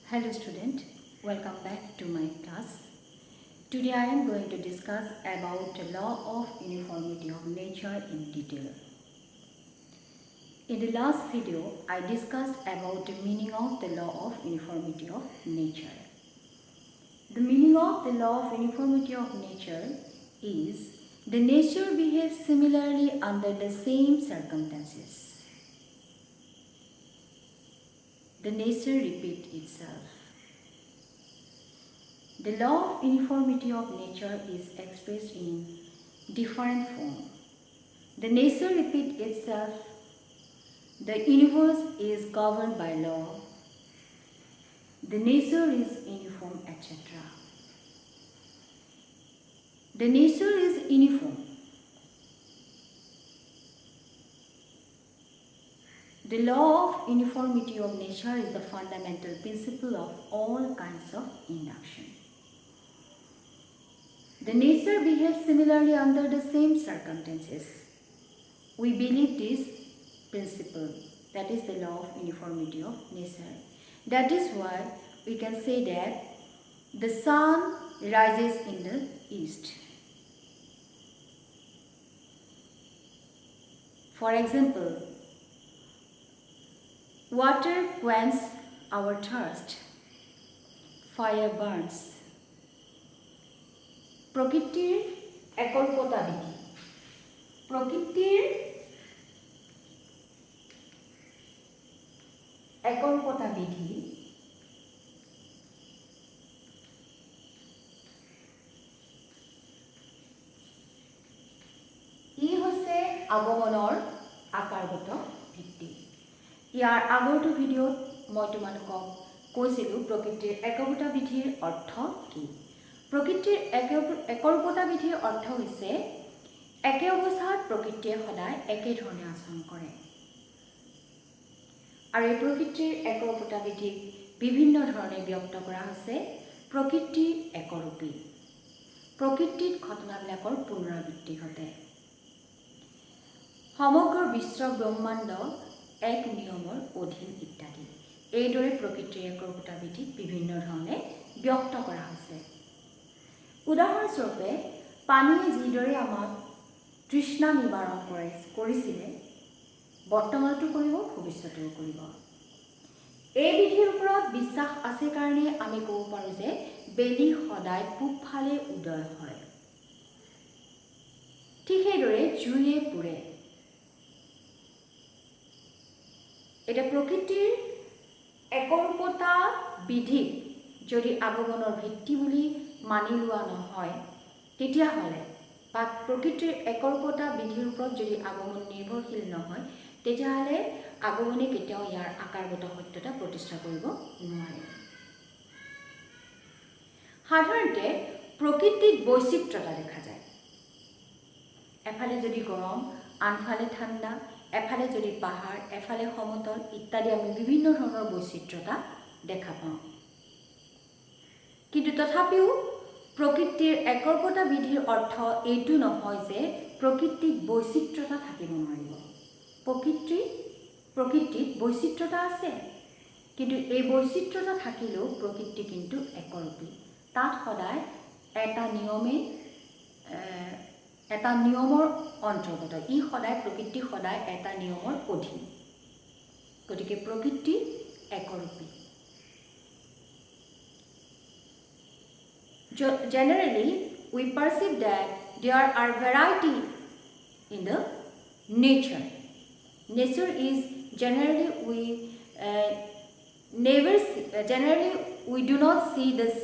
Hello student, welcome back to my class. Today I am going to discuss about the law of uniformity of nature in detail. In the last video, I discussed about the meaning of the law of uniformity of nature. The meaning of the law of uniformity of nature is the nature behaves similarly under the same circumstances. The nature repeats itself. The law of uniformity of nature is expressed in different form. The nature repeats itself. The universe is governed by law. The nature is uniform, etc. The nature is uniform. The law of uniformity of nature is the fundamental principle of all kinds of inaction. The nature behaves similarly under the same circumstances. We believe this principle, that is the law of uniformity of nature. That is why we can say that the sun rises in the east. For example, water quenches our thirst, fire burns. প্ৰকৃতিৰ একল্পতা বিধি প্ৰকৃতিৰ একল্পতা বিধি ই হৈছে আগমনৰ আকাৰগত ভিত্তি ইয়াৰ আগৰটো ভিডিঅ'ত মই তোমালোকক কৈছিলোঁ প্ৰকৃতিৰ একল্পতা বিধিৰ অৰ্থ কি প্ৰকৃতিৰ একল্পতা বিধিৰ অৰ্থ হৈছে একে অৱস্থাত প্ৰকৃতিয়ে সদায় একে ধৰণে আচৰণ কৰে আৰু এই প্ৰকৃতিৰ একল্পতা বিধিক বিভিন্ন ধৰণে ব্যক্ত কৰা হৈছে প্ৰকৃতিৰ একৰূপী প্ৰকৃতিত ঘটনাবিলাকৰ পুনৰাবৃত্তি ঘটে সমগ্ৰ বিশ্ব ব্ৰহ্মাণ্ড এক নিয়মৰ অধীন ইত্যাদি এইদৰে প্ৰকৃতিৰ একল্পতা বিধিক বিভিন্ন ধৰণে ব্যক্ত কৰা হৈছে উদাহৰণস্বৰূপে পানীয়ে যিদৰে আমাক তৃষ্ণা নিবাৰণ কৰিছিলে বৰ্তমানতো কৰিব ভৱিষ্যতেও কৰিব এই বিধিৰ ওপৰত বিশ্বাস আছে কাৰণে আমি ক'ব পাৰোঁ যে বেলি সদায় পূবফালে উদয় হয় ঠিক সেইদৰে জুয়ে পুৰে এটা প্ৰকৃতিৰ একৰূপতা বিধিক যদি আগমনৰ ভিত্তি বুলি মানি লোৱা নহয় তেতিয়াহ'লে বা প্ৰকৃতিৰ একৰূপতা বিধিৰ ওপৰত যদি আগমন নিৰ্ভৰশীল নহয় তেতিয়াহ'লে আগমনে কেতিয়াও ইয়াৰ আকাৰগত সত্যতা প্ৰতিষ্ঠা কৰিব নোৱাৰে সাধাৰণতে প্ৰকৃতিত বৈচিত্ৰতা দেখা যায় এফালে যদি গৰম আনফালে ঠাণ্ডা এফালে যদি পাহাৰ এফালে সমতল ইত্যাদি আমি বিভিন্ন ধৰণৰ বৈচিত্ৰতা দেখা পাওঁ কিন্তু তথাপিও প্ৰকৃতিৰ একৰূপতা বিধিৰ অৰ্থ এইটো নহয় যে প্ৰকৃতিত বৈচিত্ৰতা থাকিব নোৱাৰিব প্ৰকৃতিত বৈচিত্ৰতা আছে কিন্তু এই বৈচিত্ৰতা থাকিলেও প্ৰকৃতি কিন্তু একৰূপী তাত সদায় এটা নিয়মৰ অন্তৰ্গত ই সদায় প্ৰকৃতি সদায় এটা নিয়মৰ অধীন গতিকে প্ৰকৃতি একৰূপী Generally, we perceive that there are variety in the nature. Nature is generally we do not see this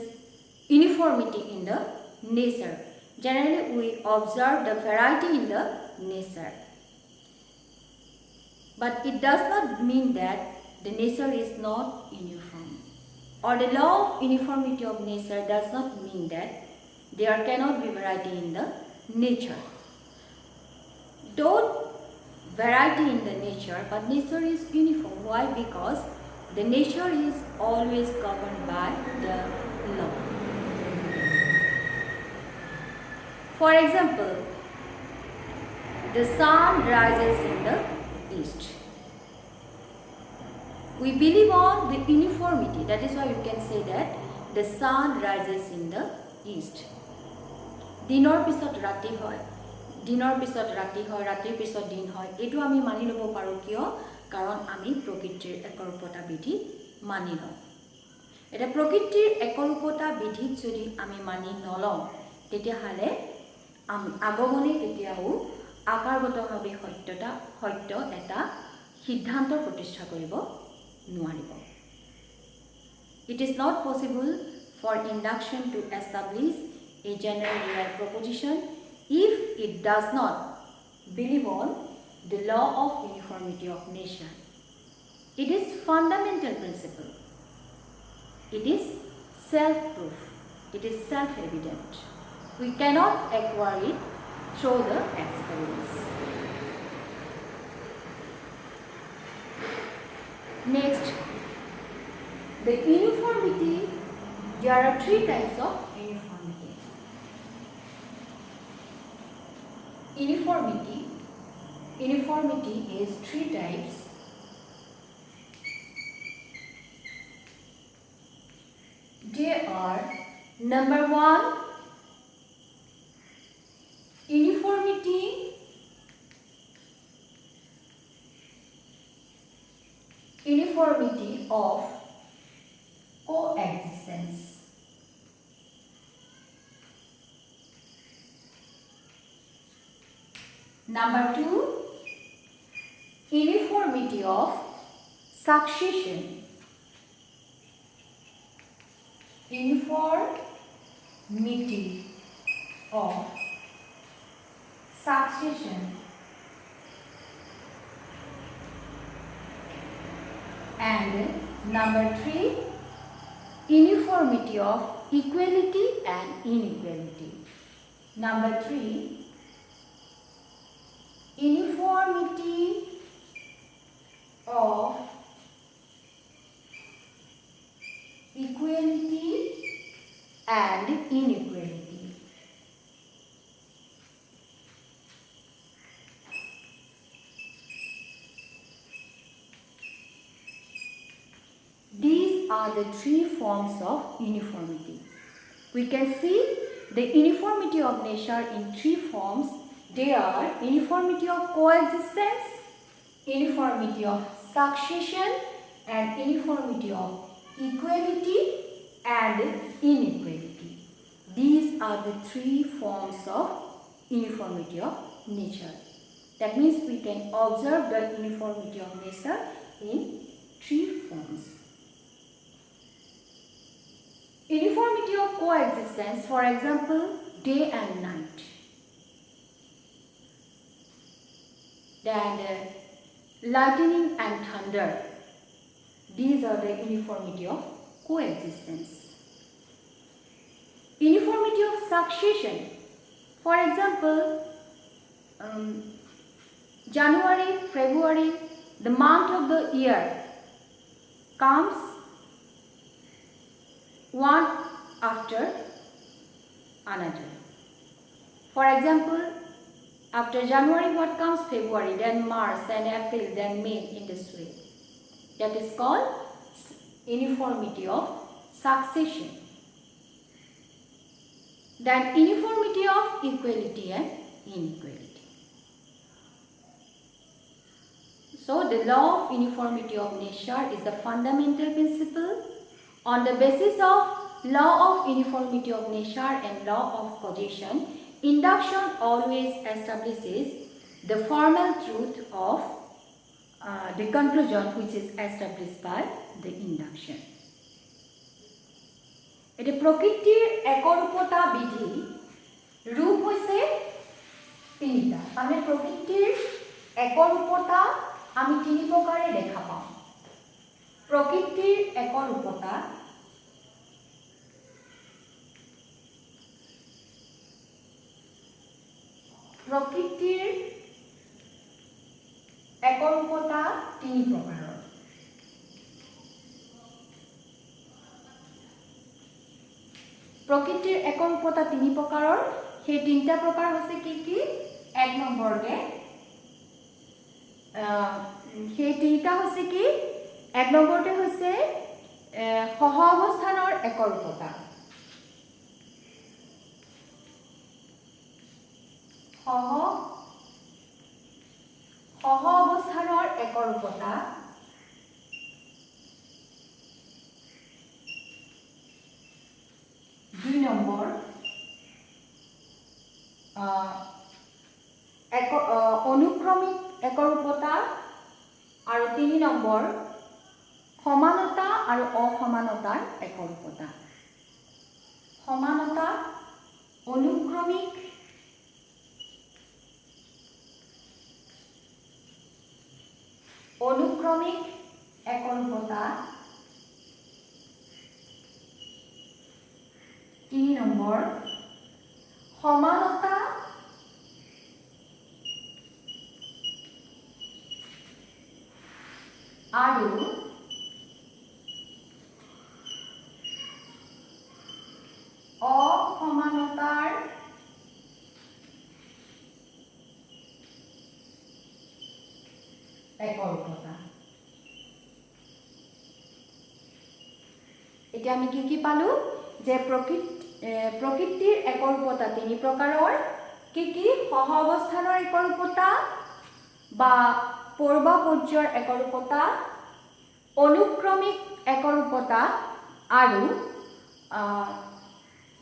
uniformity in the nature. Generally, we observe the variety in the nature. But it does not mean that the nature is not uniform. Or the law of uniformity of nature does not mean that there cannot be variety in the nature. Though variety in the nature, but nature is uniform. Why? Because the nature is always governed by the law. For example, the sun rises in the east. We believe on the uniformity uniformity. That is why you can say that the sun rises in the east. দিনৰ পিছত ৰাতি হয়, দিনৰ পিছত ৰাতি হয়, ৰাতিৰ পিছত দিন হয়। এইটো আমি মানি ল'ব পাৰোঁ কিয়? কাৰণ আমি প্ৰকৃতিৰ একৰূপতা বিধি মানি লওঁ। এটা প্ৰকৃতিৰ একৰূপতা বিধিক যদি আমি মানি নলওঁ তেতিয়াহ'লে আমি আগমনে কেতিয়াও আকাৰগতভাৱে সত্য এটা সিদ্ধান্ত প্ৰতিষ্ঠা কৰিব নোৱাৰিব। It is not possible for induction to establish a general real proposition if it does not believe on the law of uniformity of nature. It is fundamental principle. It is self-proof. It is self-evident. We cannot acquire it through the experience. Next, the uniformity. There are three types of uniformity. Uniformity is three types. They are: number one, uniformity of coexistence. Number two, uniformity of succession. Uniformity of succession. And number three, uniformity of equality and inequality. Number three, uniformity of equality and inequality. These are the three forms of uniformity. We can see the uniformity of nature in three forms. They are uniformity of coexistence, uniformity of succession, and uniformity of equality and inequality. These are the three forms of uniformity of nature. That means we can observe the uniformity of nature in three forms. Uniformity of coexistence, for example, day and night. Then lightning and thunder. These are the uniformity of coexistence. Uniformity of succession. For example, January, February, the month of the year comes one after another. For example, after January, what comes? February, then March, then April, then May, in this way. That is called uniformity of succession. Then uniformity of equality and inequality. So the law of uniformity of nature is the fundamental principle. On the basis of law of uniformity of nature and law of causation, induction always establishes the formal truth of the conclusion which is established by the induction. এটি প্রকৃতির একরূপতা বিধি রূপ হইছে তিনিটা। মানে প্রকৃতির একরূপতা আমি তিনি প্রকারে দেখা পাওঁ। প্রকৃতির একরূপতা তিনি প্ৰকাৰৰ। প্ৰকৃতিৰ একৰূপতা তিনি প্ৰকাৰৰ। সেই তিনিটা প্ৰকাৰ হচ্ছে কি কি? এক নম্বৰতে সেই তিনিটা হচ্ছে কি? এক নম্বৰতে হচ্ছে সহ অৱস্থানৰ একৰূপতা সহ অৱস্থানৰ একৰূপতা 2 নম্বৰ অনুক্ৰমিক একৰূপতা আৰু 3 নম্বৰ সমানতা আৰু অসমানতাৰ একৰূপতা সমানতা অনুক্ৰমিক একৰূপতা 3 নম্বৰ সমানতা আৰু অসমানতাৰ একৰূপতা এতিয়া আমি কি পালো যে প্ৰকৃতিৰ একৰূপতা 3 প্ৰকাৰৰ কি সহ অৱস্থানৰ একৰূপতা বা পূৰ্ব পৰ্যায়ৰ একৰূপতা অনুক্ৰমিক একৰূপতা আৰু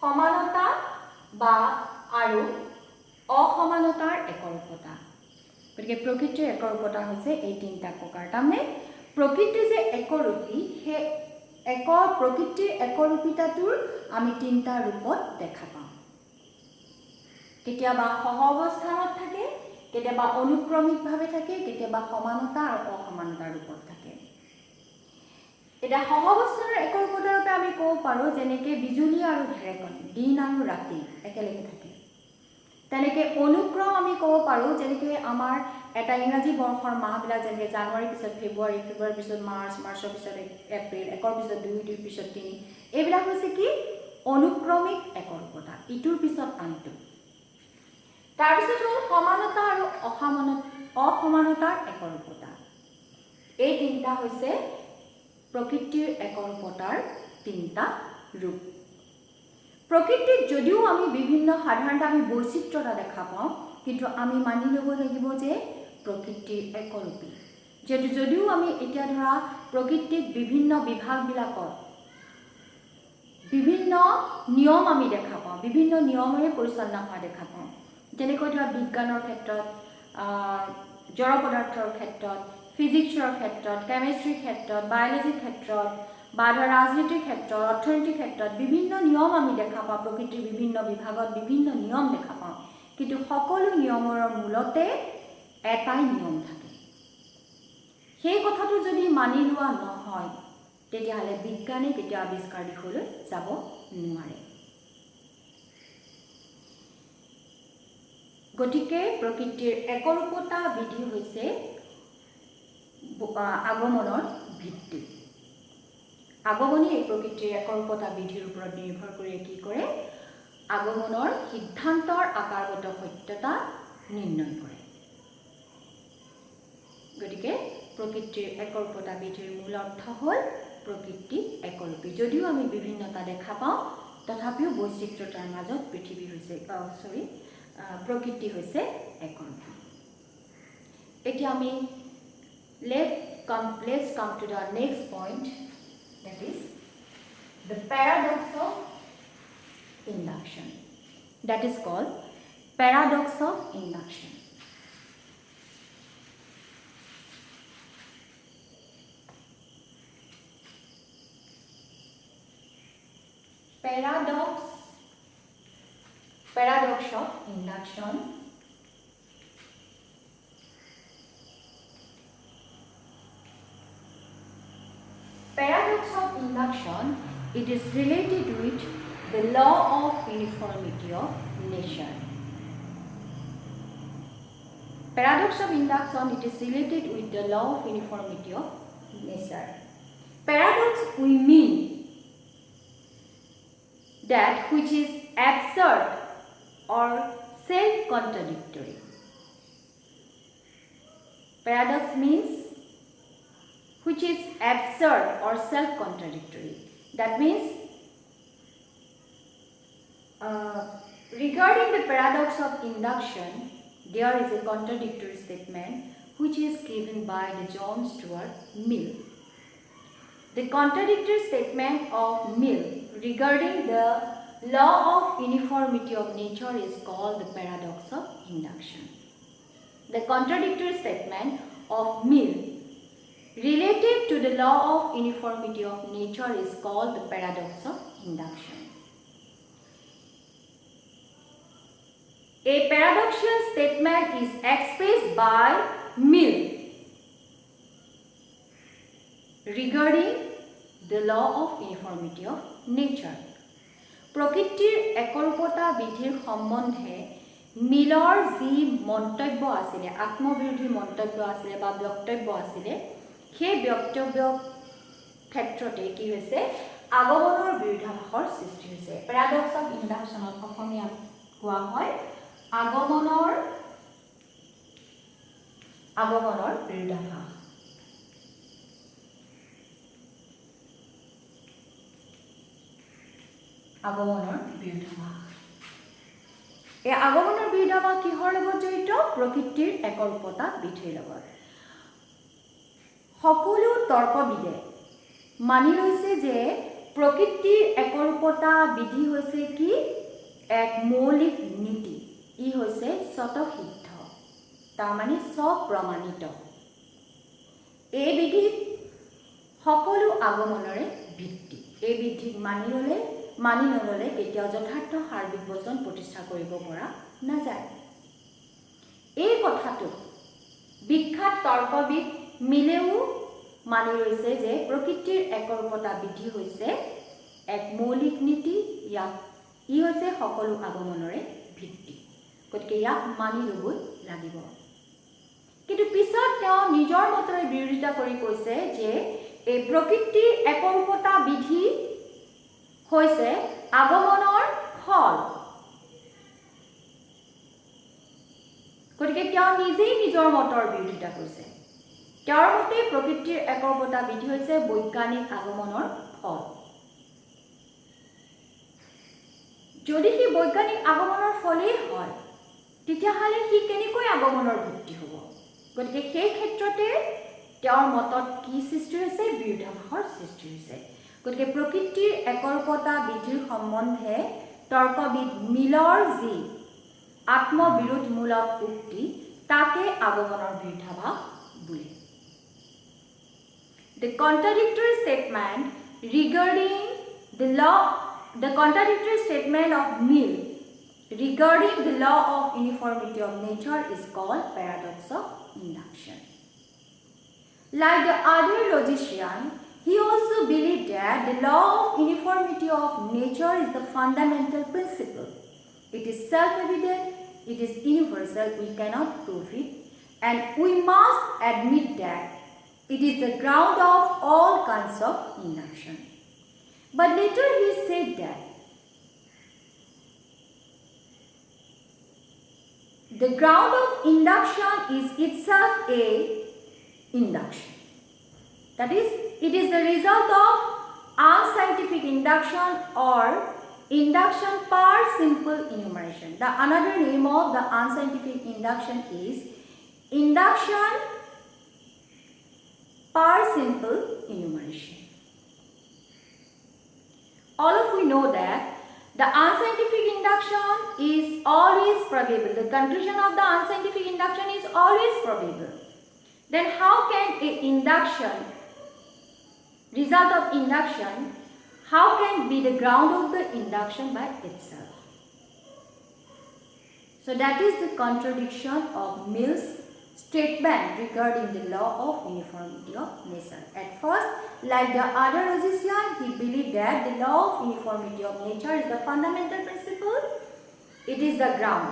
সমানতা বা আৰু অসমানতাৰ একৰূপতা গতিকে প্ৰকৃতিৰ একৰূপতা হৈছে এই 3টা প্ৰকাৰ তাৰমানে প্ৰকৃতি যে একৰূপী সেই প্ৰকৃতিৰ একৰূপিতাটোৰ আমি 3টা ৰূপত দেখা পাওঁ কেতিয়াবা সহ অৱস্থানত থাকে কেতিয়াবা অনুক্ৰমিকভাৱে থাকে কেতিয়াবা সমানতা আৰু অসমানতাৰ ৰূপত থাকে এটা সহ অৱস্থানৰ একৰূপতাৰ বাবে আমি ক'ব পাৰোঁ যেনেকৈ বিজুলী আৰু ঢেৰেকনি দিন আৰু ৰাতি একেলগে থাকে তেনেকৈ অনুক্ৰম আমি ক'ব পাৰোঁ যেনেকৈ আমাৰ এটা ইংৰাজী বৰ্ষৰ মাহবিলাক যেনেকৈ জানুৱাৰীৰ পিছত ফেব্ৰুৱাৰী ফেব্ৰুৱাৰীৰ পিছত মাৰ্চৰ পিছত এপ্ৰিল একৰ পিছত 2 পিছত 3 এইবিলাক হৈছে কি অনুক্ৰমিক একৰূপতা ইটোৰ পিছত আনটো তাৰপিছত হ'ল সমানতা আৰু অসমানতাৰ একৰূপতা এই 3টা হৈছে প্ৰকৃতিৰ একৰূপতাৰ 3টা ৰূপ প্ৰকৃতিত যদিও আমি বিভিন্ন সাধাৰণতে আমি বৈচিত্ৰ্যতা দেখা পাওঁ কিন্তু আমি মানি ল'ব লাগিব যে প্ৰকৃতিৰ একৰূপী যদিও আমি এতিয়া ধৰা প্ৰকৃতিত বিভিন্ন বিভাগবিলাকত বিভিন্ন নিয়ম আমি দেখা পাওঁ বিভিন্ন নিয়মেৰে পৰিচালনা হোৱা দেখা পাওঁ যেনেকৈ ধৰা বিজ্ঞানৰ ক্ষেত্ৰত জড় পদাৰ্থৰ ক্ষেত্ৰত ফিজিক্সৰ ক্ষেত্ৰত কেমেষ্ট্ৰিৰ ক্ষেত্ৰত বায়'লজিৰ ক্ষেত্ৰত বা ধৰা ৰাজনীতিৰ ক্ষেত্ৰত অৰ্থনীতিৰ ক্ষেত্ৰত বিভিন্ন নিয়ম আমি দেখা পাওঁ প্ৰকৃতিৰ বিভিন্ন বিভাগত বিভিন্ন নিয়ম দেখা পাওঁ কিন্তু সকলো নিয়মৰ মূলতে এটাই নিয়ম থাকে সেই কথাটো যদি মানি লোৱা নহয় তেতিয়াহ'লে বিজ্ঞানে কেতিয়াও আৱিষ্কাৰ দিশলৈ যাব নোৱাৰে গতিকে প্ৰকৃতিৰ একৰূপতা বিধি হৈছে আগমনৰ ভিত্তি আগমনে এই প্ৰকৃতিৰ একৰূপতা বিধিৰ ওপৰত নিৰ্ভৰ কৰি কি কৰে আগমনৰ সিদ্ধান্তৰ আকাৰগত সত্যতা নিৰ্ণয় কৰে গতিকে প্ৰকৃতিৰ একৰূপতা বিধিৰ মূল অৰ্থ হ'ল প্ৰকৃতি একৰূপী যদিও আমি বিভিন্নতা দেখা পাওঁ তথাপিও বৈচিত্ৰ্যতাৰ মাজত পৃথিৱী হৈছে প্ৰকৃতি হৈছে একৰূপী এতিয়া আমি let's come to the next point that is the paradox of induction that is called paradox of induction paradox of induction paradox of induction it is related with the law of uniformity of nature paradox of induction it is related with the law of uniformity of nature paradox we mean that which is absurd or self-contradictory. Paradox means which is absurd or self-contradictory. That means regarding the paradox of induction, there is a contradictory statement which is given by the John Stuart Mill. The contradictory statement of Mill regarding the law of uniformity of nature is called the paradox of induction. The contradictory statement of Mill related to the law of uniformity of nature is called the paradox of induction. A paradoxical statement is expressed by Mill regarding the law of uniformity of nature. প্ৰকৃতিৰ একৰূপতা বিধিৰ সম্বন্ধে মিলৰ যি মন্তব্য আছিলে, আত্মবিৰোধী মন্তব্য আছিলে বা বক্তব্য আছিলে, সেই বক্তব্য ক্ষেত্ৰতে কি হৈছে আগমনৰ বিৰোধাভাসৰ সৃষ্টি হৈছে। পেৰাডক্স অফ ইণ্ডাকশ্যনত অসমীয়াত কোৱা হয় আগমনৰ বিৰোধাভাস। আগমনৰ বিৰোধাভাস। এই আগমনৰ বিৰোধাভাস কিহৰ লগত জড়িত? প্ৰকৃতিৰ একৰূপতা বিধিৰ লগত। সকলো তৰ্কবিদে মানি লৈছে যে প্ৰকৃতিৰ একৰূপতা বিধি হৈছে কি? এক মৌলিক নীতি। ই হৈছে স্বতঃসিদ্ধ, তাৰমানে স্বপ্ৰমাণিত। এই বিধিত সকলো আগমনৰে ভিত্তি। এই বিধিক মানি নল'লে কেতিয়াও যথাৰ্থ সাৰ্বিক বচন প্ৰতিষ্ঠা কৰিব পৰা নাযায়। এই কথাটো বিখ্যাত তৰ্কবিদ মিলেও মানি লৈছে যে প্ৰকৃতিৰ একৰূপতা বিধি হৈছে এক মৌলিক নীতি, ই হৈছে সকলো আগমনৰে ভিত্তি। গতিকে ইয়াক মানি ল'বই লাগিব। কিন্তু পিছত তেওঁ নিজৰ মতেৰে বিৰোধিতা কৰি কৈছে যে এই প্ৰকৃতিৰ একৰূপতা বিধি হৈছে আগমনৰ ফল। গতিকে তেওঁ নিজেই নিজৰ মতৰ বিৰোধিতা কৰিছে। তেওঁৰ মতে প্ৰকৃতিৰ একৰূপতা বিধি হৈছে বৈজ্ঞানিক আগমনৰ ফল। যদি সি বৈজ্ঞানিক আগমনৰ ফলেই হয়, তেতিয়াহ'লে সি কেনেকৈ আগমনৰ ভিত্তি হ'ব? গতিকে সেই ক্ষেত্ৰতে তেওঁৰ মতত কি সৃষ্টি হৈছে? বিৰোধাভাসৰ সৃষ্টি হৈছে। গতিকে প্ৰকৃতিৰ একৰূপতা বিধিৰ সম্বন্ধে তৰ্কবিদ মিলৰ যি আত্মবিৰোধমূলক উক্তি, তাকে আগমনৰ বিৰোধাভাস বোলে। The contradictory statement of Mill regarding the law of uniformity of nature is called paradox of induction. Like the other logician, he also believed that the law of uniformity of nature is the fundamental principle. It is self-evident, it is universal, we cannot prove it, and we must admit that it is the ground of all kinds of induction. But later he said that the ground of induction is itself a induction. That is, it is the result of unscientific induction or induction per simple enumeration. The another name of the unscientific induction is induction per simple enumeration. All of we know that the unscientific induction is always probable. The conclusion of the unscientific induction is always probable. Then how can a result of induction, how can be the ground of the induction by itself? So that is the contradiction of Mill's statement regarding the law of uniformity of nature. At first, like the other logician, he believed that the law of uniformity of nature is the fundamental principle, it is the ground.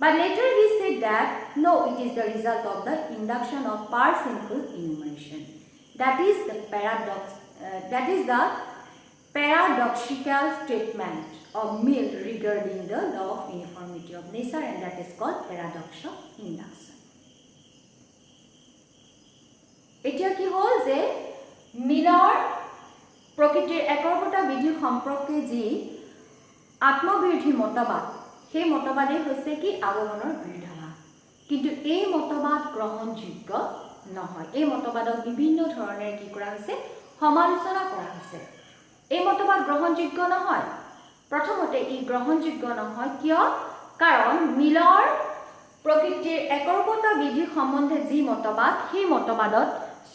But later he said that no, it is the result of the induction of per simple enumeration. That is the paradoxical statement of Mill regarding the law of uniformity of nature, and that is called paradox of induction. এতিয়া কি হ'ল যে মিলৰ প্ৰকৃতিৰ একৰূপতা বিধি সম্পৰ্কে যি আত্মবিৰোধী মতবাদ, সেই মতবাদেই হৈছে কি আগমনৰ বিৰোধাভাস। কিন্তু এই মতবাদ গ্ৰহণযোগ্য নহয়। এই মতবাদক বিভিন্ন ধৰণেৰে কি কৰা হৈছে, সমালোচনা কৰা হৈছে। এই মতবাদ গ্ৰহণযোগ্য নহয়। প্ৰথমতে ই গ্ৰহণযোগ্য নহয় কিয়? কাৰণ মিলৰ প্ৰকৃতিৰ একৰূপতা বিধি সম্বন্ধে যি মতবাদ, সেই মতবাদত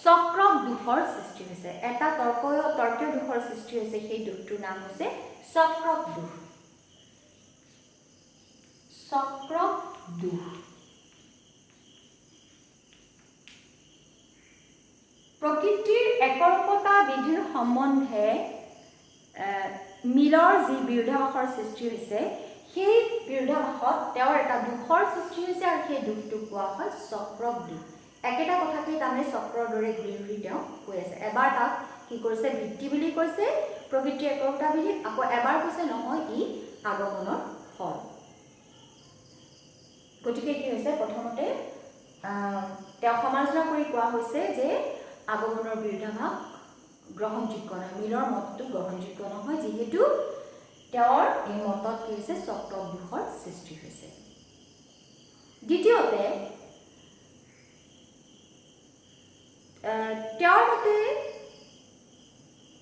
চক্ৰক দোষৰ সৃষ্টি হৈছে। এটা তৰ্কীয় দোষৰ সৃষ্টি হৈছে, সেই দোষটোৰ নাম হৈছে চক্ৰক দোষ। চক্ৰক দোষ। প্ৰকৃতিৰ একৰূপতা বিধিৰ সম্বন্ধে মিলৰ যি বিৰোধাভাসৰ সৃষ্টি হৈছে, সেই বিৰোধাভাসত তেওঁৰ এটা দোষৰ সৃষ্টি হৈছে আৰু সেই দোষটো কোৱা হয় চক্ৰক দোষ। একেটা কথাকেই তাৰমানে চক্ৰৰ দৰে ঘূৰি ঘূৰি তেওঁ কৈ আছে। এবাৰ তাক কি কৰিছে, ভিত্তি বুলি কৈছে প্ৰকৃতিৰ একৰূপতা বিধিত, আকৌ এবাৰ কৈছে নহয় ই আগমনৰ ফল। গতিকে কি হৈছে, প্ৰথমতে তেওঁ সমালোচনা কৰি কোৱা হৈছে যে আগমনৰ বিৰোধাভাস গ্ৰহণযোগ্য নহয়, মিলৰ মতটো গ্ৰহণযোগ্য নহয়, যিহেতু তেওঁৰ এই মতত কি হৈছে, চক্ৰক দোষৰ সৃষ্টি হৈছে। দ্বিতীয়তে তেওঁৰ মতে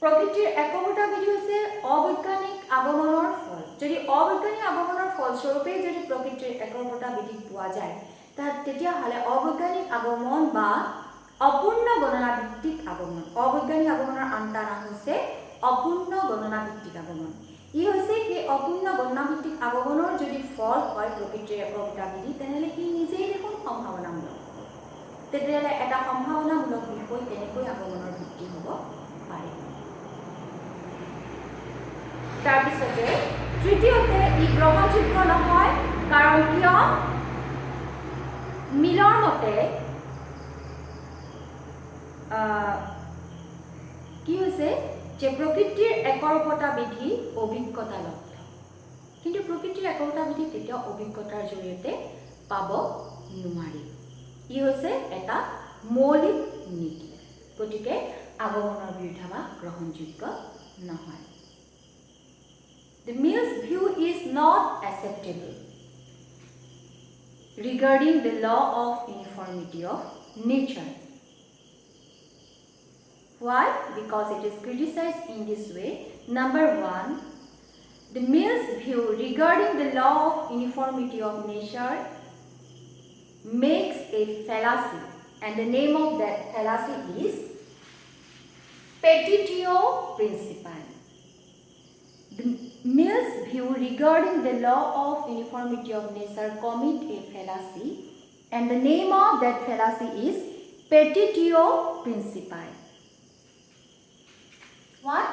প্ৰকৃতিৰ একৰূপতা বিধি হৈছে অবৈজ্ঞানিক আগমনৰ ফল। যদি অবৈজ্ঞানিক আগমনৰ ফলস্বৰূপে যদি প্ৰকৃতিৰ একৰূপতা বিধি পোৱা যায়, তেতিয়াহ'লে অবৈজ্ঞানিক আগমন বা অপূৰ্ণ গণনা ভিত্তিক আগমন। অবৈজ্ঞানিক আগমনৰ আন এটা নাম হৈছে অপূৰ্ণ গণনা ভিত্তিক আগমন। ই হৈছে সেই অপূৰ্ণ গণনা ভিত্তিক আগমনৰ যদি ফল হয় প্ৰকৃতিৰ একৰূপতা বিধি, তেনেহ'লে ই নিজেই দেখোন সম্ভাৱনামূলক। তেতিয়াহ'লে এটা সম্ভাৱনামূলক বিষয় কেনেকৈ আগমনৰ ভিত্তি হ'ব পাৰে। তাৰপিছতে তৃতীয়তে ই গ্ৰহণযোগ্য নহয়, কাৰণ কিয়? মিলৰ মতে কি হৈছে যে প্ৰকৃতিৰ একৰূপতা বিধি অভিজ্ঞতালব্ধ, কিন্তু প্ৰকৃতিৰ একৰূপতা বিধি কেতিয়াও অভিজ্ঞতাৰ জৰিয়তে পাব নোৱাৰি। ই হৈছে এটা মৌলিক নীতি। গতিকে আগমনৰ বিৰোধাভাস গ্ৰহণযোগ্য নহয়। The Mill's view is not acceptable regarding the law of uniformity of nature. Why? Because it is criticized in this way. Number one, the Mill's view regarding the law of uniformity of nature makes a fallacy, and the name of that fallacy is petitio principii. The Mill's view regarding the law of uniformity of nature commit a fallacy, and the name of that fallacy is petitio principii. What?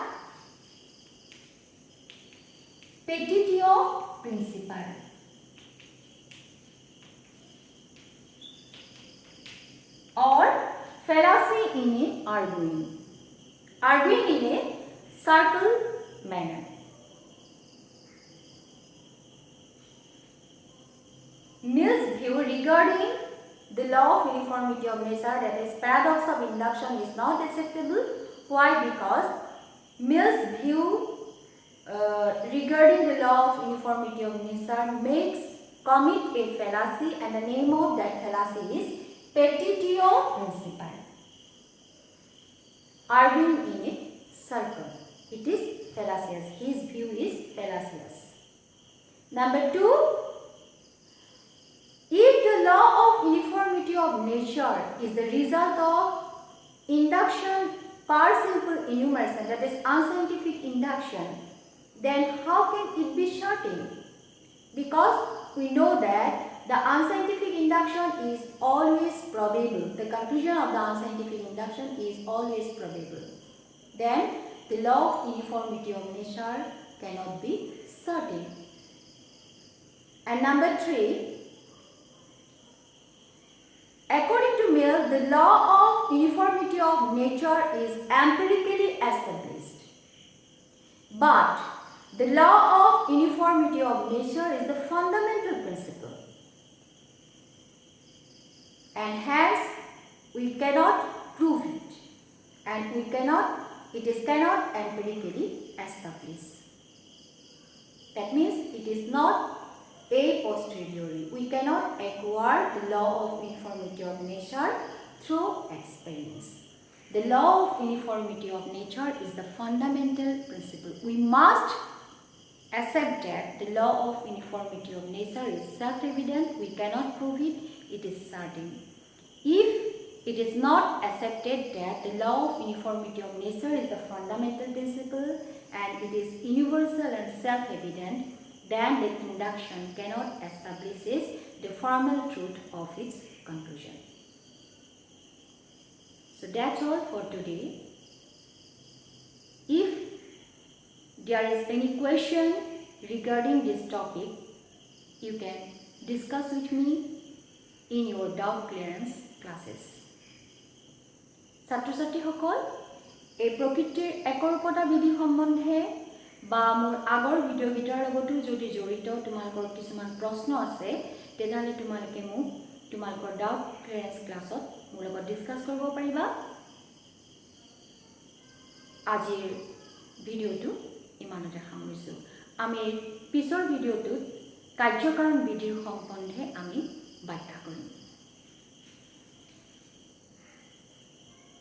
Petitio principii. Or fallacy in arguing. Arguing in a circle manner. Mill's view regarding the law of uniformity of nature, that is paradox of induction, is not acceptable. Why? Because Mill's view regarding the law of uniformity of nature commit a fallacy, and the name of that fallacy is petitio principii. Arguing in a circle, it is fallacious. His view is fallacious. Number two, if the law of uniformity of nature is the result of induction per simple enumeration, that is unscientific induction, then how can it be certain? Because we know that the unscientific induction is always probable. The conclusion of the unscientific induction is always probable. Then the law of uniformity of nature cannot be certain. And number three, according to Mill, the law of uniformity of nature is empirically established. But the law of uniformity of nature is the fundamental principle. And hence, we cannot prove it. And we cannot it is cannot empirically establish. That means it is not a posteriori. We cannot acquire the law of uniformity of nature through experience. The law of uniformity of nature is the fundamental principle. We must accept that the law of uniformity of nature is self-evident. We cannot prove it. It is certain. If it is not accepted that the law of uniformity of nature is the fundamental principle and it is universal and self-evident, then the induction cannot establish the formal truth of its conclusion. So that's all for today. If there is any question regarding this topic, you can discuss with me in your doubt clearance classes. ছাত্র ছাত্ৰীসকল, এই প্ৰকৃতিৰ একৰূপতা বিধি সম্বন্ধে বা মোৰ আগৰ video' guitar লগতো যদি জড়িত তোমালোকৰ কিছুমান প্ৰশ্ন আছে, তেতিয়াহ'লে তোমালোকে মোক তোমালোকৰ ডাউট ক্লিয়াৰেন্স ক্লাছত মোৰ লগত ডিছকাছ কৰিব পাৰিবা। আজিৰ ভিডিঅ'টো ইমানতে সামৰিছোঁ। আমি পিছৰ ভিডিঅ'টোত কাৰ্যকাৰণ বিধিৰ সম্বন্ধে আমি ব্যাখ্যা কৰিম।